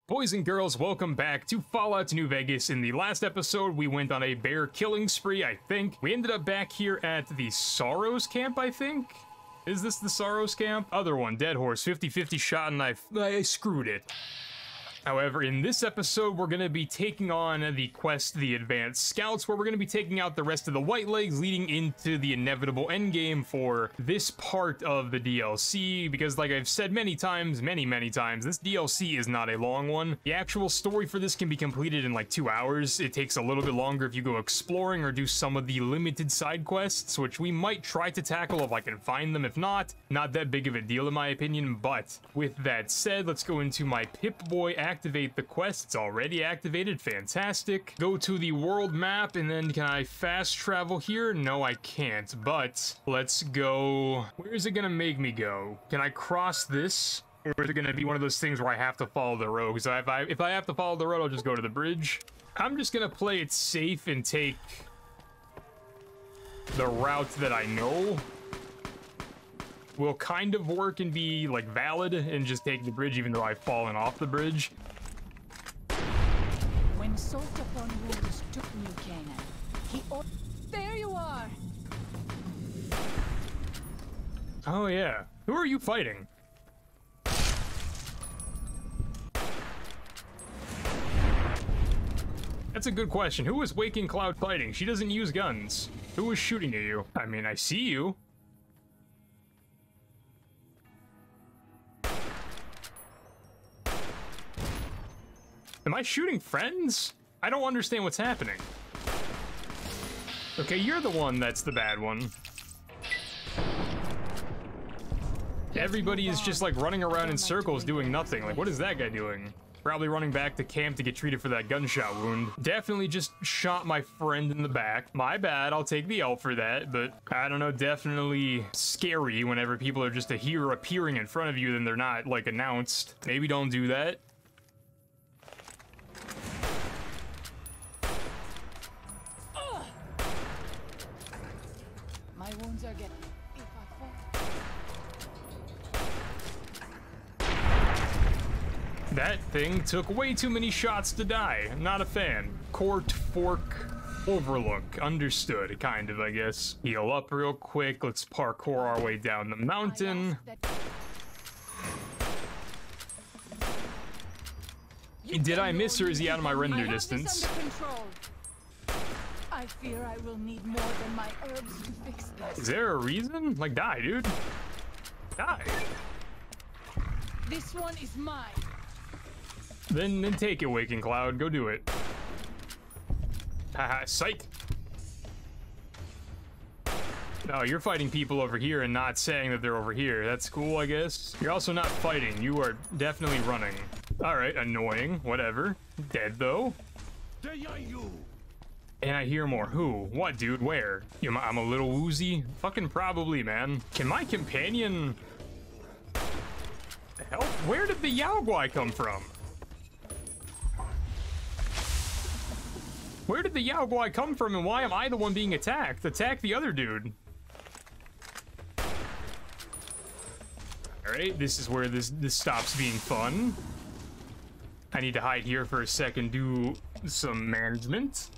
Boys and girls, welcome back to Fallout New Vegas. In the last episode, we went on a bear killing spree, I think. We ended up back here at the Sorrows camp, I think? Is this the Sorrows camp? Other one, Dead Horse, 50-50 shot and I screwed it. However, in this episode, we're going to be taking on the quest, the Advanced Scouts, where we're going to be taking out the rest of the White Legs, leading into the inevitable endgame for this part of the DLC, because like I've said many times, this DLC is not a long one. The actual story for this can be completed in like 2 hours. It takes a little bit longer if you go exploring or do some of the limited side quests, which we might try to tackle if I can find them. If not that big of a deal in my opinion. But with that said, let's go into my Pip-Boy, activate the quest. It's already activated. Fantastic. Go to the world map, and then can I fast travel here? No, I can't, but let's go. Where is it gonna make me go? Can I cross this? Or is it gonna be one of those things where I have to follow the road? Because if I have to follow the road, I'll just go to the bridge. I'm just gonna play it safe and take the route that I know will kind of work and be like valid, and just take the bridge even though I've fallen off the bridge. When salt upon wounds took New Canaan, there you are! Oh yeah. Who are you fighting? That's a good question. Who was Waking Cloud fighting? She doesn't use guns. Who was shooting at you? I mean, I see you. Am I shooting friends? I don't understand what's happening. Okay, you're the one that's the bad one. Everybody is just like running around in circles doing nothing. Like, what is that guy doing? Probably running back to camp to get treated for that gunshot wound. Definitely just shot my friend in the back. My bad, I'll take the L for that, but I don't know, definitely scary whenever people are just a hero appearing in front of you and they're not like announced. Maybe don't do that. My wounds are getting... That thing took way too many shots to die. I'm not a fan. Court, Fork, Overlook. Understood, kind of, I guess. Heal up real quick. Let's parkour our way down the mountain. Did I miss, or is he out of my render distance? I fear I will need more than my herbs to fix this. Is there a reason? Like, die, dude. Die. This one is mine. Then take it, Waking Cloud. Go do it. Haha, psych. No, you're fighting people over here and not saying that they're over here. That's cool, I guess. You're also not fighting. You are definitely running. All right, annoying. Whatever. Dead, though. And I hear more. Who? What, dude? Where? I'm a little woozy? Fucking probably, man. Can my companion... help? Where did the Yaoguai come from? Where did the Yaoguai come from, and why am I the one being attacked? Attack the other dude. Alright, this is where this stops being fun. I need to hide here for a second, do some management.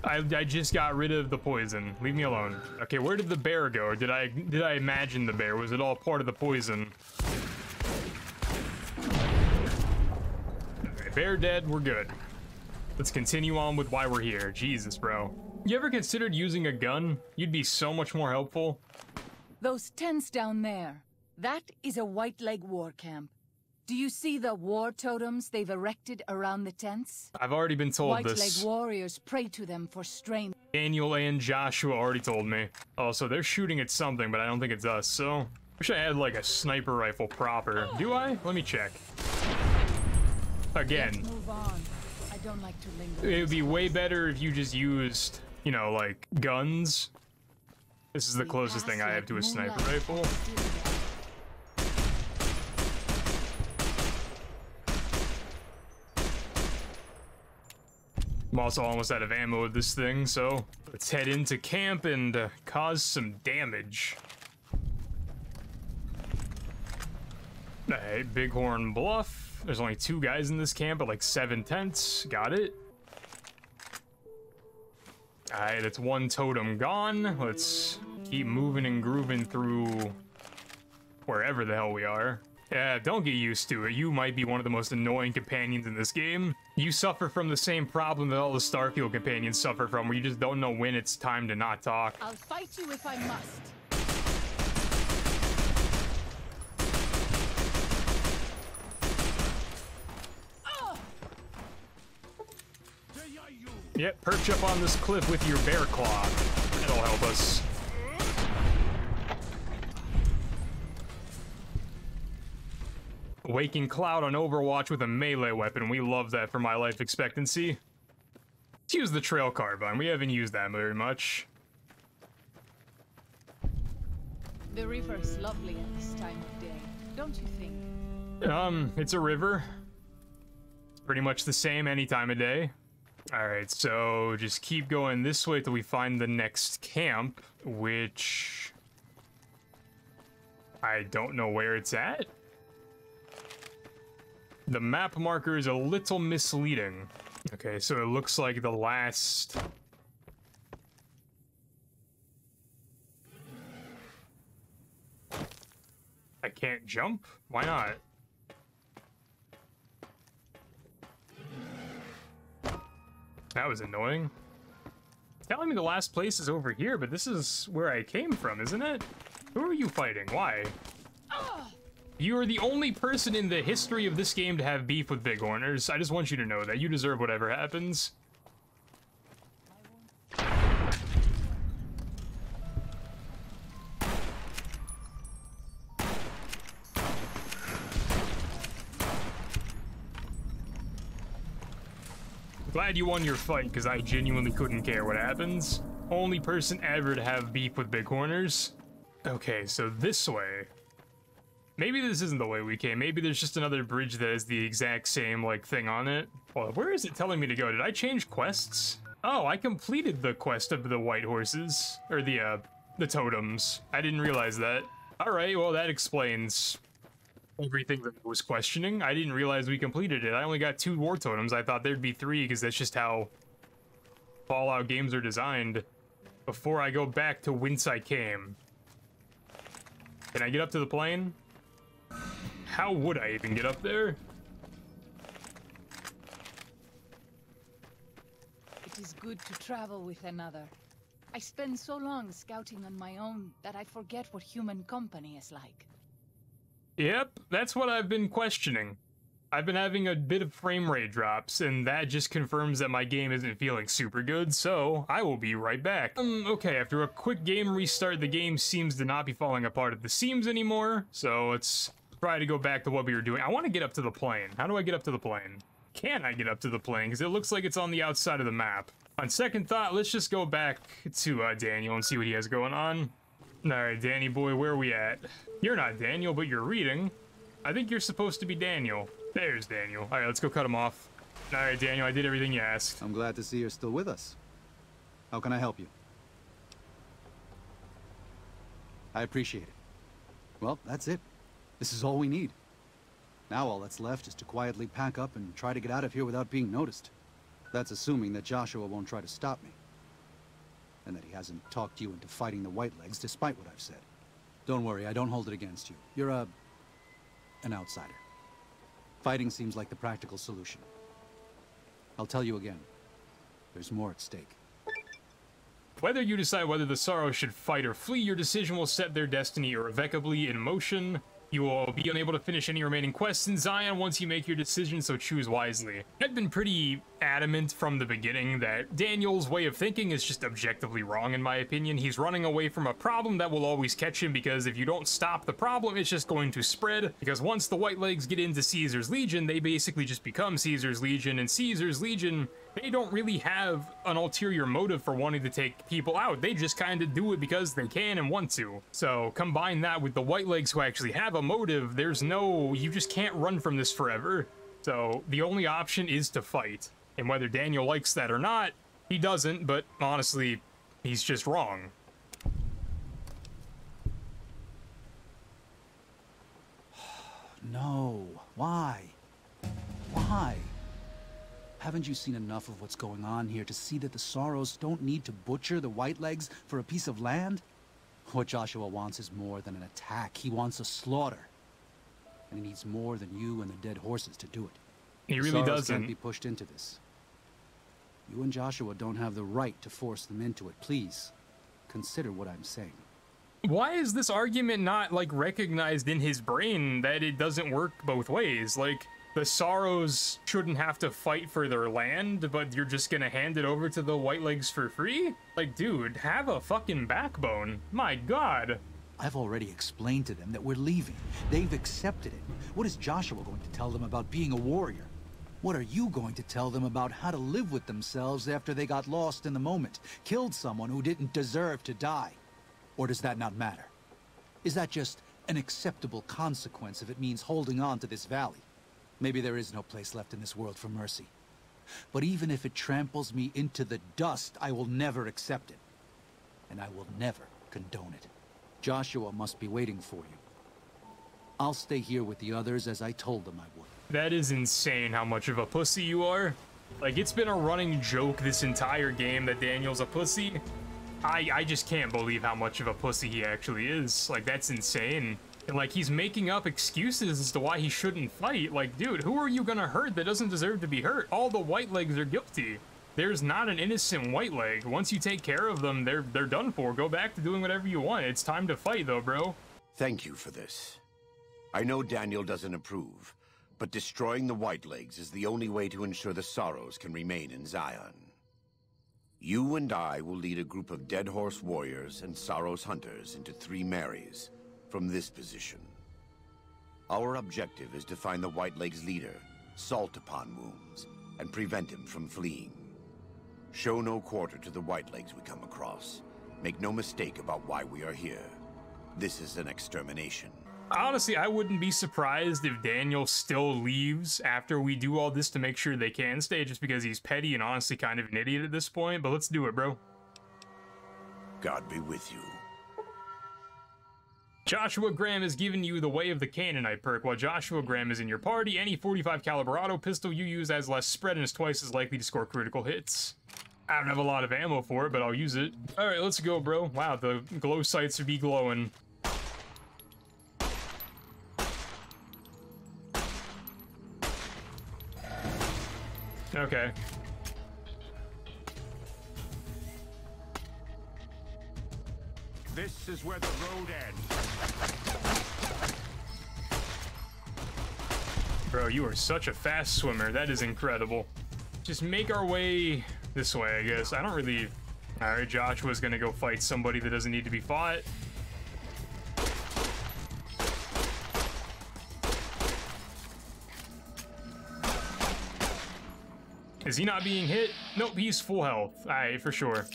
I just got rid of the poison. Leave me alone. Okay, where did the bear go? Did I imagine the bear? Was it all part of the poison? Okay, bear dead, we're good. Let's continue on with why we're here. Jesus, bro. You ever considered using a gun? You'd be so much more helpful. Those tents down there, that is a White Leg war camp. Do you see the war totems they've erected around the tents? I've already been told White this. Leg warriors pray to them for strength. Daniel and Joshua already told me. Oh, so they're shooting at something, but I don't think it's us, so... Wish I had, like, a sniper rifle proper. Do I? Let me check. Again. Let's move on. I don't like to linger. It would be way better if you just used, you know, like, guns. This is the closest thing I have to a sniper rifle. I'm also almost out of ammo with this thing, so let's head into camp and cause some damage. Alright, Bighorn Bluff. There's only 2 guys in this camp, but like 7 tents. Got it. Alright, that's 1 totem gone. Let's keep moving and grooving through wherever the hell we are. Yeah, don't get used to it. You might be one of the most annoying companions in this game. You suffer from the same problem that all the Starfield companions suffer from, where you just don't know when it's time to not talk. I'll fight you if I must. Yep, perch up on this cliff with your bear claw. That'll help us. Waking Cloud on Overwatch with a melee weapon. We love that for my life expectancy. Let's use the trail carbine. We haven't used that very much. The river's lovely at this time of day, don't you think? It's a river. It's pretty much the same any time of day. Alright, so just keep going this way till we find the next camp, which I don't know where it's at. The map marker is a little misleading. Okay, so it looks like the last... I can't jump? Why not? That was annoying. It's telling me the last place is over here, but this is where I came from, isn't it? Who are you fighting? Why? You are the only person in the history of this game to have beef with Bighorners. I just want you to know that. You deserve whatever happens. Glad you won your fight, because I genuinely couldn't care what happens. Only person ever to have beef with Bighorners. Okay, so this way. Maybe this isn't the way we came. Maybe there's just another bridge that has the exact same, like, thing on it. Well, where is it telling me to go? Did I change quests? Oh, I completed the quest of the white horses. Or the totems. I didn't realize that. Alright, well, that explains everything that I was questioning. I didn't realize we completed it. I only got 2 war totems. I thought there'd be 3, because that's just how Fallout games are designed. Before I go back to whence I came. Can I get up to the plane? How would I even get up there? It is good to travel with another. I spend so long scouting on my own that I forget what human company is like. Yep, that's what I've been questioning. I've been having a bit of frame rate drops, and that just confirms that my game isn't feeling super good, so I will be right back. Okay, after a quick game restart, the game seems to not be falling apart at the seams anymore, so let's try to go back to what we were doing. I want to get up to the plane. How do I get up to the plane? Can I get up to the plane? Because it looks like it's on the outside of the map. On second thought, let's just go back to Daniel and see what he has going on. Alright, Danny boy, where are we at? You're not Daniel, but you're reading. I think you're supposed to be Daniel. There's Daniel. Alright, let's go cut him off. Alright, Daniel, I did everything you asked. I'm glad to see you're still with us. How can I help you? I appreciate it. Well, that's it. This is all we need. Now all that's left is to quietly pack up and try to get out of here without being noticed. That's assuming that Joshua won't try to stop me. And that he hasn't talked you into fighting the Whitelegs despite what I've said. Don't worry, I don't hold it against you. You're an outsider. Fighting seems like the practical solution. I'll tell you again, there's more at stake. Whether you decide whether the Sorrows should fight or flee, your decision will set their destiny irrevocably in motion. You will be unable to finish any remaining quests in Zion once you make your decision, so choose wisely. I've been pretty adamant from the beginning that Daniel's way of thinking is just objectively wrong in my opinion. He's running away from a problem that will always catch him, because if you don't stop the problem, it's just going to spread. Because once the Whitelegs get into Caesar's Legion, they basically just become Caesar's Legion, and Caesar's Legion, they don't really have an ulterior motive for wanting to take people out. They just kind of do it because they can and want to. So combine that with the Whitelegs who actually have a motive, you just can't run from this forever. So the only option is to fight. And whether Daniel likes that or not, he doesn't, but honestly, he's just wrong. no. Why? Why? Haven't you seen enough of what's going on here to see that the Sorrows don't need to butcher the Whitelegs for a piece of land? What Joshua wants is more than an attack. He wants a slaughter. And he needs more than you and the dead horses to do it. He really Sorrows doesn't. can't be pushed into this. You and Joshua don't have the right to force them into it. Please, consider what I'm saying. Why is this argument not, like, recognized in his brain that it doesn't work both ways? Like, the Sorrows shouldn't have to fight for their land, but you're just gonna hand it over to the Whitelegs for free? Like, dude, have a fucking backbone. My god. I've already explained to them that we're leaving. They've accepted it. What is Joshua going to tell them about being a warrior? What are you going to tell them about how to live with themselves after they got lost in the moment, killed someone who didn't deserve to die? Or does that not matter? Is that just an acceptable consequence if it means holding on to this valley? Maybe there is no place left in this world for mercy. But even if it tramples me into the dust, I will never accept it. And I will never condone it. Joshua must be waiting for you. I'll stay here with the others as I told them I would. That is insane how much of a pussy you are. Like, it's been a running joke this entire game that Daniel's a pussy. I just can't believe how much of a pussy he actually is. Like, that's insane. And, like, he's making up excuses as to why he shouldn't fight. Like, dude, who are you gonna hurt that doesn't deserve to be hurt? All the Whitelegs are guilty. There's not an innocent Whiteleg. Once you take care of them, they're done for. Go back to doing whatever you want. It's time to fight, though, bro. Thank you for this. I know Daniel doesn't approve, but destroying the Whitelegs is the only way to ensure the Sorrows can remain in Zion. You and I will lead a group of Dead Horse warriors and Sorrows hunters into 3 Marys from this position. Our objective is to find the Whitelegs' leader, Salt Upon Wounds, and prevent him from fleeing. Show no quarter to the Whitelegs we come across. Make no mistake about why we are here. This is an extermination. Honestly, I wouldn't be surprised if Daniel still leaves after we do all this to make sure they can stay, just because he's petty and honestly kind of an idiot at this point, but let's do it, bro. God be with you. Joshua Graham is giving you the Way of the Canaanite perk. While Joshua Graham is in your party, any 45 caliber auto pistol you use has less spread and is twice as likely to score critical hits. I don't have a lot of ammo for it, but I'll use it. Alright, let's go, bro. Wow, the glow sights would be glowing. Okay. This is where the road ends. Bro, you are such a fast swimmer. That is incredible. Just make our way this way, I guess. I don't really... Alright, Joshua's gonna go fight somebody that doesn't need to be fought. Is he not being hit? Nope, he's full health. Alright, for sure.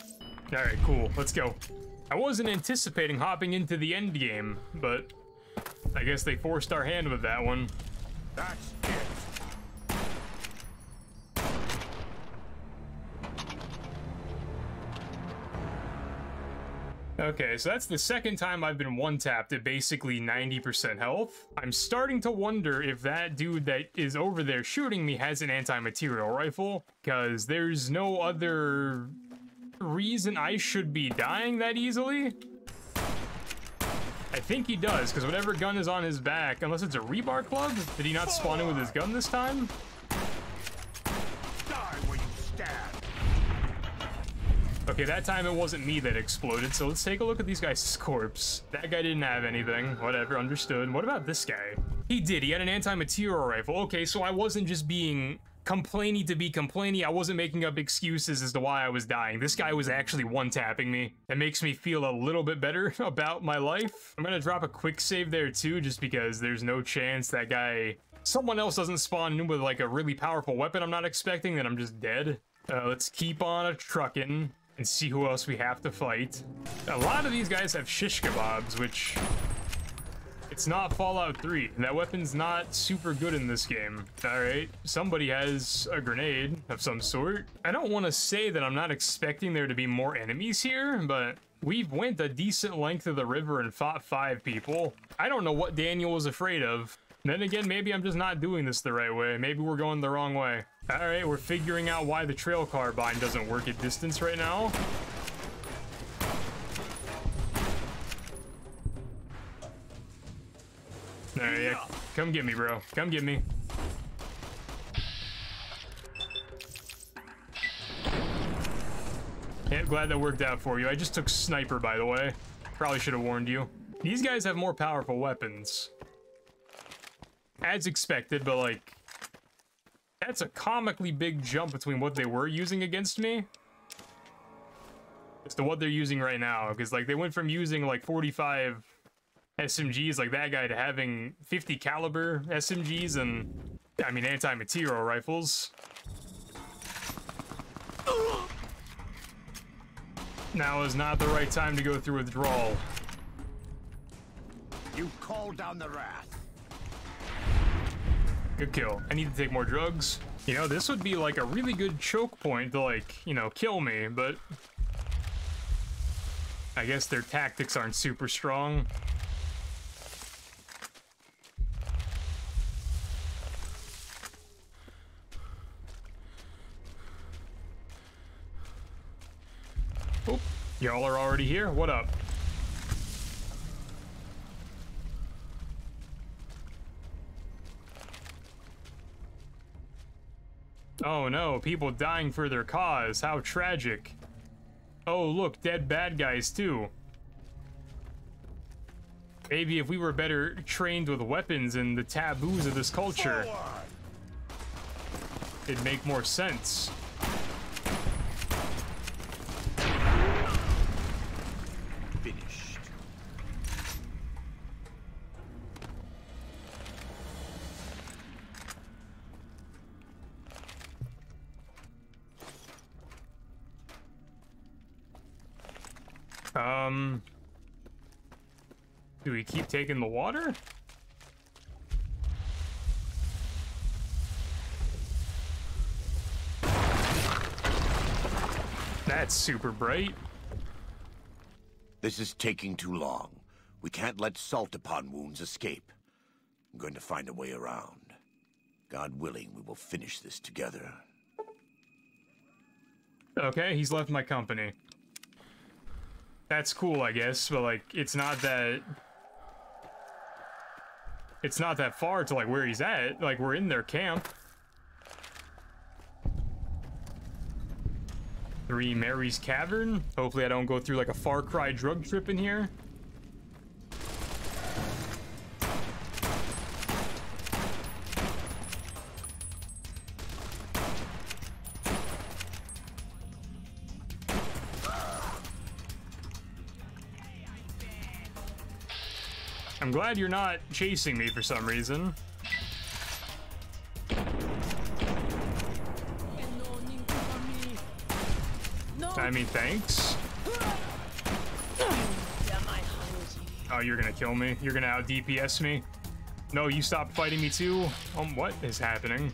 Alright, cool. Let's go. I wasn't anticipating hopping into the end game, but I guess they forced our hand with that one. That's it. Okay, so that's the second time I've been one-tapped at basically 90% health. I'm starting to wonder if that dude that is over there shooting me has an anti-material rifle, because there's no other reason I should be dying that easily. I think he does, because whatever gun is on his back, unless it's a rebar club, did he not spawn in with his gun this time? Die where you stand. Okay, that time it wasn't me that exploded, so let's take a look at these guys' corpse. That guy didn't have anything. Whatever, understood. What about this guy? He did. He had an anti-material rifle. Okay, so I wasn't just being complainy to be complainy. I wasn't making up excuses as to why I was dying. This guy was actually one-tapping me. That makes me feel a little bit better about my life. I'm gonna drop a quick save there too, just because there's no chance that guy... someone else doesn't spawn in with like a really powerful weapon I'm not expecting, then I'm just dead. Let's keep on a trucking and see who else we have to fight. A lot of these guys have shish kebabs, which... it's not Fallout 3. That weapon's not super good in this game. Alright, somebody has a grenade of some sort. I don't want to say that I'm not expecting there to be more enemies here, but we've went a decent length of the river and fought 5 people. I don't know what Daniel was afraid of. Then again, maybe I'm just not doing this the right way. Maybe we're going the wrong way. All right, we're figuring out why the trail carbine doesn't work at distance right now. All right, yeah, come get me, bro. Come get me. Yeah, glad that worked out for you. I just took sniper, by the way. Probably should have warned you. These guys have more powerful weapons. As expected, but like, that's a comically big jump between what they were using against me as to what they're using right now. Because like, they went from using like 45 SMGs like that guy to having 50 caliber SMGs and, I mean, anti-material rifles. Now is not the right time to go through withdrawal. You call down the wrath. Good kill. I need to take more drugs. You know, this would be like a really good choke point to like, you know, kill me, but I guess their tactics aren't super strong. Oh, y'all are already here? What up? Oh no, people dying for their cause. How tragic. Oh look, dead bad guys too. Maybe if we were better trained with weapons and the taboos of this culture, it'd make more sense. Finished. Do we keep taking the water? That's super bright. This is taking too long. We can't let salt upon wounds escape. I'm going to find a way around. God willing, we will finish this together. Okay, he's left my company. That's cool, I guess, but like, it's not that far to like where he's at. Like, we're in their camp. 3 Mary's Cavern. Hopefully I don't go through like a Far Cry drug trip in here. I'm glad you're not chasing me for some reason. I mean, thanks. Oh, you're gonna kill me? You're gonna out DPS me? No, you stopped fighting me too? What is happening?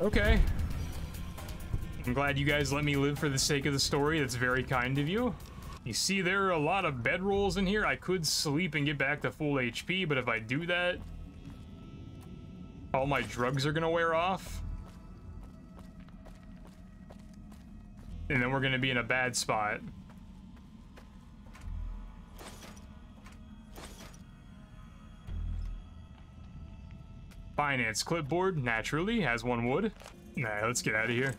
Okay. I'm glad you guys let me live for the sake of the story. That's very kind of you. You see, there are a lot of bedrolls in here. I could sleep and get back to full HP, but if I do that, all my drugs are gonna wear off. And then we're gonna be in a bad spot. Finance clipboard, naturally, as one would. Nah, let's get out of here.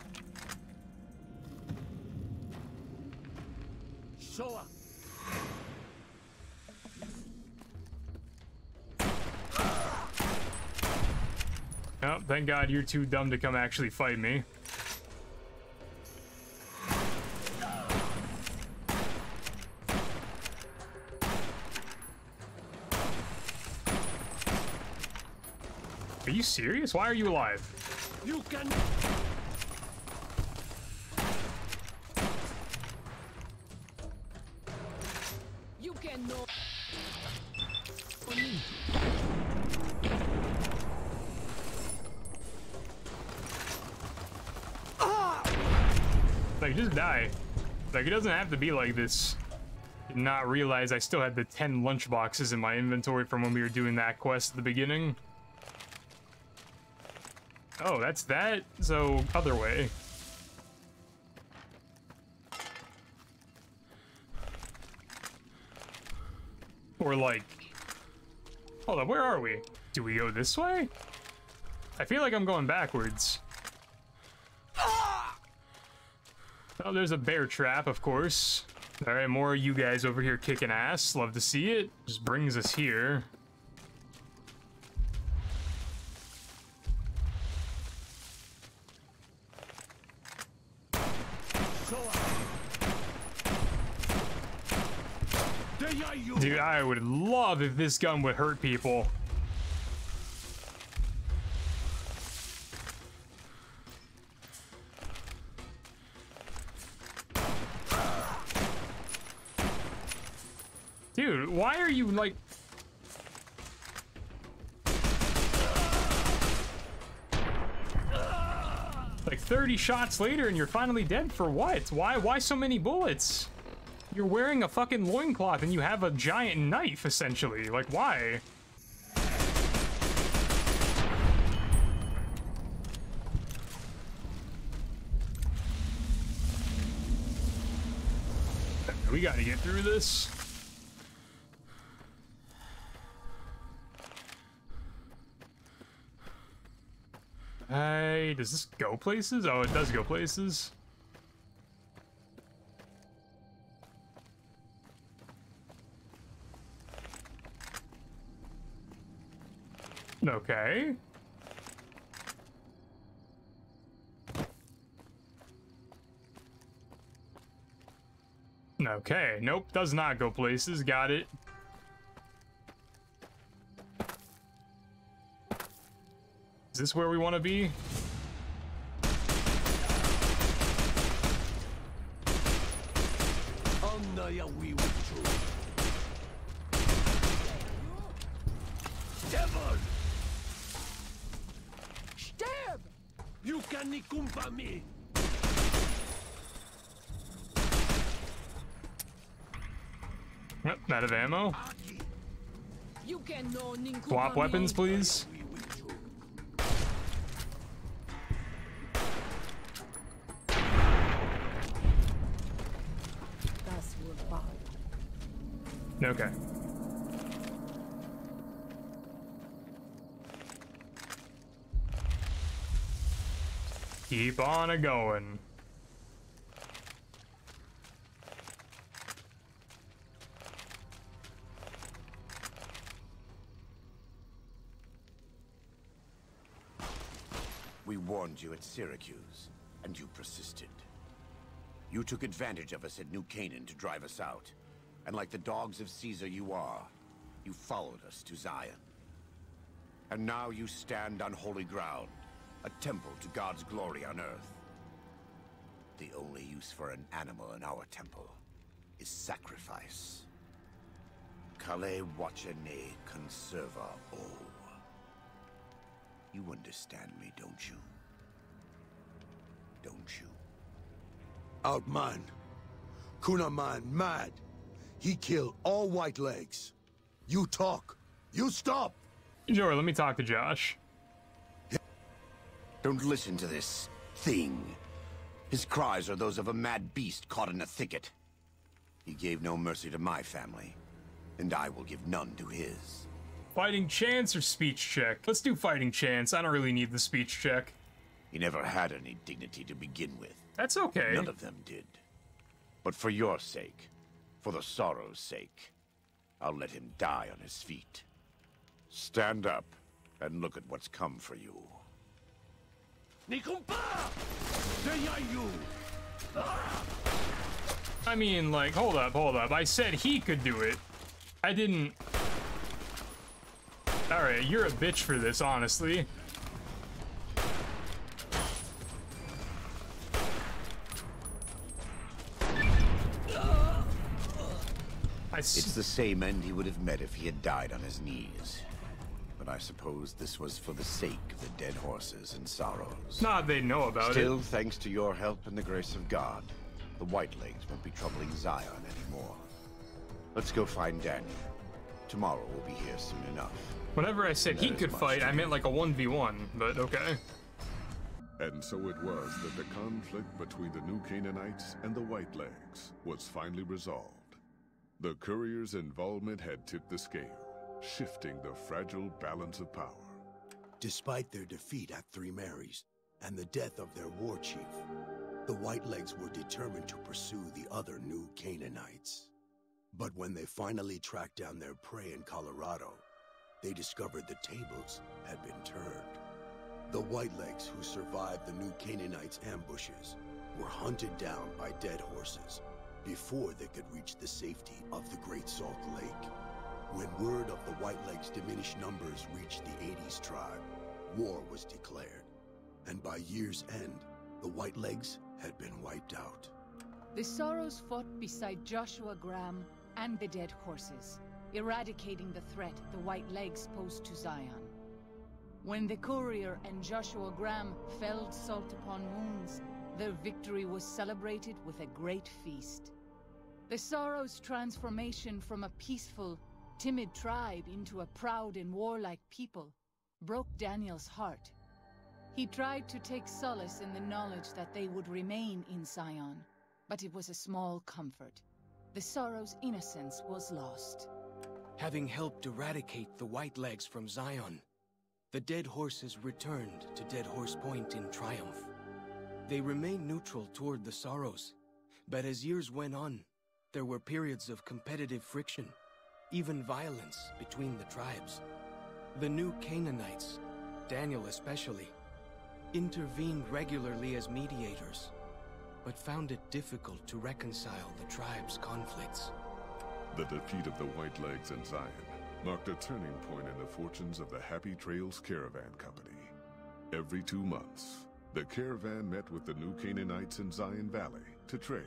Oh, thank God you're too dumb to come actually fight me. Are you serious? Why are you alive? You can... You cannot. Like, just die. Like, it doesn't have to be like this. Did not realize I still had the 10 lunchboxes in my inventory from when we were doing that quest at the beginning. Oh, that's that? So, other way. Or like... Hold up, where are we? Do we go this way? I feel like I'm going backwards. Oh, there's a bear trap, of course. Alright, more of you guys over here kicking ass. Love to see it. Just brings us here. Dude, I would love if this gun would hurt people. Dude, why are you like... Like 30 shots later and you're finally dead for what? Why so many bullets? You're wearing a fucking loincloth and you have a giant knife, essentially. Like, why? We gotta get through this. Hey, does this go places? Oh, it does go places. Okay. Okay, nope, does not go places, got it. Is this where we want to be? Devil! Stab! You can kumpa me! Yep, out of ammo. Swap weapons, please. Okay. Keep on a going. We warned you at Syracuse, and you persisted. You took advantage of us at New Canaan to drive us out. And like the dogs of Caesar you are, you followed us to Zion. And now you stand on holy ground, a temple to God's glory on earth. The only use for an animal in our temple is sacrifice. Kale wachene conserva o. You understand me, don't you? Don't you? Outman. Kunaman mad. He killed all white legs. You talk. You stop. Sure, let me talk to Josh. Don't listen to this thing. His cries are those of a mad beast caught in a thicket. He gave no mercy to my family, and I will give none to his. Fighting chance or speech check? Let's do fighting chance. I don't really need the speech check. He never had any dignity to begin with. That's okay. None of them did. But for your sake, for the sorrow's sake, I'll let him die on his feet. Stand up and look at what's come for you. I mean, like, hold up. I said he could do it. I didn't... Alright, you're a bitch for this, honestly. It's the same end he would have met if he had died on his knees. But I suppose this was for the sake of the dead horses and sorrows. Nah, they know about it. Still, thanks to your help and the grace of God, the Whitelegs won't be troubling Zion anymore. Let's go find Daniel. Tomorrow we'll be here soon enough. Whenever I said he could fight, I meant like a 1v1, but okay. And so it was that the conflict between the New Canaanites and the Whitelegs was finally resolved. The courier's involvement had tipped the scale, shifting the fragile balance of power. Despite their defeat at Three Marys and the death of their war chief, the Whitelegs were determined to pursue the other New Canaanites. But when they finally tracked down their prey in Colorado, they discovered the tables had been turned. The Whitelegs who survived the New Canaanites' ambushes were hunted down by dead horses before they could reach the safety of the Great Salt Lake. When word of the Whitelegs' diminished numbers reached the 80s tribe, war was declared, and by year's end, the Whitelegs had been wiped out. The Sorrows fought beside Joshua Graham and the dead horses, eradicating the threat the Whitelegs posed to Zion. When the courier and Joshua Graham felled Salt Upon Wounds, their victory was celebrated with a great feast. The Sorrows' transformation from a peaceful, timid tribe into a proud and warlike people broke Daniel's heart. He tried to take solace in the knowledge that they would remain in Zion, but it was a small comfort. The Sorrows' innocence was lost. Having helped eradicate the Whitelegs from Zion, the dead horses returned to Dead Horse Point in triumph. They remained neutral toward the Sorrows, but as years went on, there were periods of competitive friction, even violence between the tribes. The New Canaanites, Daniel especially, intervened regularly as mediators, but found it difficult to reconcile the tribe's conflicts. The defeat of the Whitelegs and Zion marked a turning point in the fortunes of the Happy Trails Caravan Company. Every 2 months, the caravan met with the New Canaanites in Zion Valley to trade.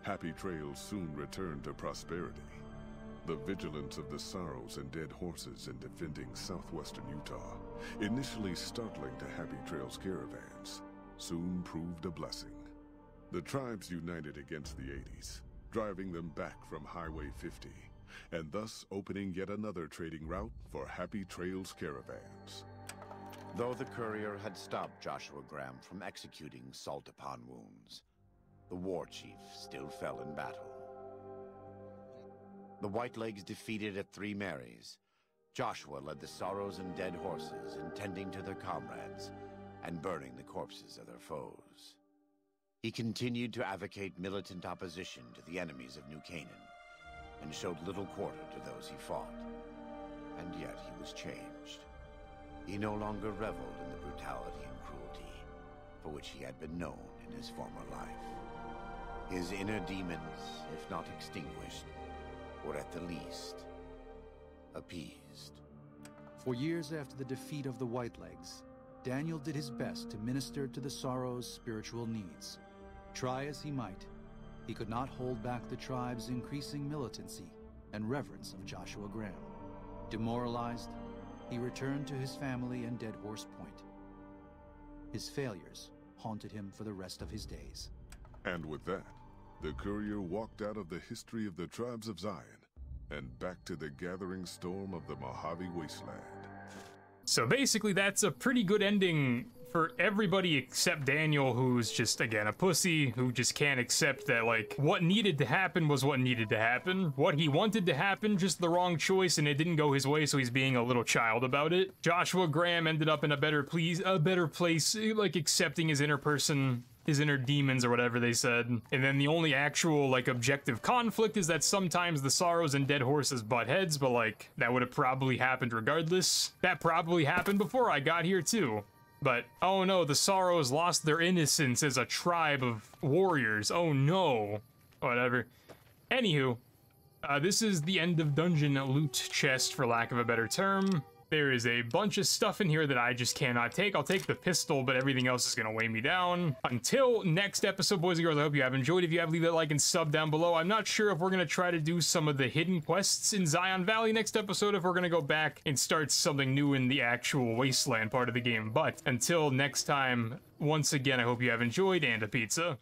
Happy Trails soon returned to prosperity. The vigilance of the Sorrows and dead horses in defending southwestern Utah, initially startling to Happy Trails caravans, soon proved a blessing. The tribes united against the 80s, driving them back from Highway 50, and thus opening yet another trading route for Happy Trails caravans. Though the courier had stopped Joshua Graham from executing Salt Upon Wounds, the war chief still fell in battle. The Whitelegs defeated at Three Marys. Joshua led the Sorrows and dead horses in tending to their comrades and burning the corpses of their foes. He continued to advocate militant opposition to the enemies of New Canaan and showed little quarter to those he fought. And yet he was changed. He no longer reveled in the brutality and cruelty for which he had been known in his former life. His inner demons, if not extinguished, were at the least appeased. For years after the defeat of the Whitelegs, Daniel did his best to minister to the Sorrows' spiritual needs. Try as he might, he could not hold back the tribe's increasing militancy and reverence of Joshua Graham. Demoralized, he returned to his family and Dead Horse Point. His failures haunted him for the rest of his days. And with that, the courier walked out of the history of the tribes of Zion and back to the gathering storm of the Mojave Wasteland. So basically that's a pretty good ending for everybody except Daniel, who's just, again, a pussy, who just can't accept that, like, what needed to happen was what needed to happen. What he wanted to happen, just the wrong choice, and it didn't go his way, so he's being a little child about it. Joshua Graham ended up in a better place, like, accepting his inner person, his inner demons, or whatever they said. And then the only actual, like, objective conflict is that sometimes the Sorrows and dead horses butt heads, but, like, that would have probably happened regardless. That probably happened before I got here, too. But, oh no, the Sorrows lost their innocence as a tribe of warriors. Oh no. Whatever. Anywho, this is the end of dungeon loot chest, for lack of a better term. There is a bunch of stuff in here that I just cannot take. I'll take the pistol, but everything else is going to weigh me down. Until next episode, boys and girls, I hope you have enjoyed. If you have, leave that like and sub down below. I'm not sure if we're going to try to do some of the hidden quests in Zion Valley next episode, if we're going to go back and start something new in the actual Wasteland part of the game. But until next time, once again, I hope you have enjoyed, and a pizza.